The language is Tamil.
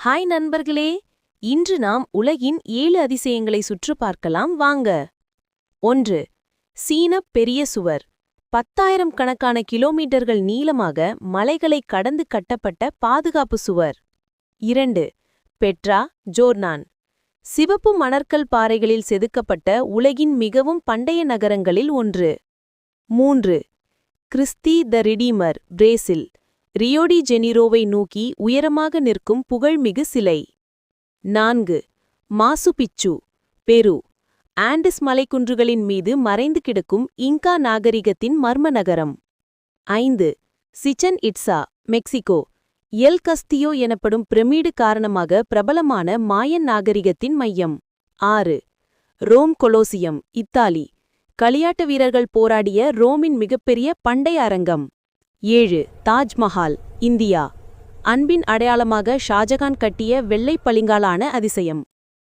ஹாய் நண்பர்களே, இன்று நாம் உலகின் 7 அதிசயங்களை சுற்று பார்க்கலாம் வாங்க. 1. சீனப் பெரிய சுவர். 10,000 கணக்கான கிலோமீட்டர்கள் நீளமாக மலைகளை கடந்து கட்டப்பட்ட பாதுகாப்பு சுவர். 2. Petra, Jordan. சிவப்பு மணற்கல் பாறைகளில் செதுக்கப்பட்ட உலகின் மிகவும் பண்டைய நகரங்களில் ஒன்று. 3. கிறிஸ்டி த ரிடீமர், பிரேசில். ரியோடி ஜெனிரோவை நோக்கி உயரமாக நிற்கும் புகழ்மிகு சிலை. 4. மாசு பிச்சு, பெரு. ஆண்டிஸ் மலைக்குன்றுகளின் மீது மறைந்து கிடக்கும் இங்கா நாகரிகத்தின் மர்ம நகரம். 5. சிச்சன் இட்சா, மெக்சிகோ. எல் கஸ்தியோ எனப்படும் பிரமிடு காரணமாக பிரபலமான மாயன் நாகரிகத்தின் மையம். 6. Rome Colosseum, Italy. களியாட்ட வீரர்கள் போராடிய ரோமின் மிகப்பெரிய பண்டைய அரங்கம். 7. தாஜ்மஹால், இந்தியா. அன்பின் அடையாளமாக ஷாஜகான் கட்டிய வெள்ளைப் பளிங்காலான அதிசயம்.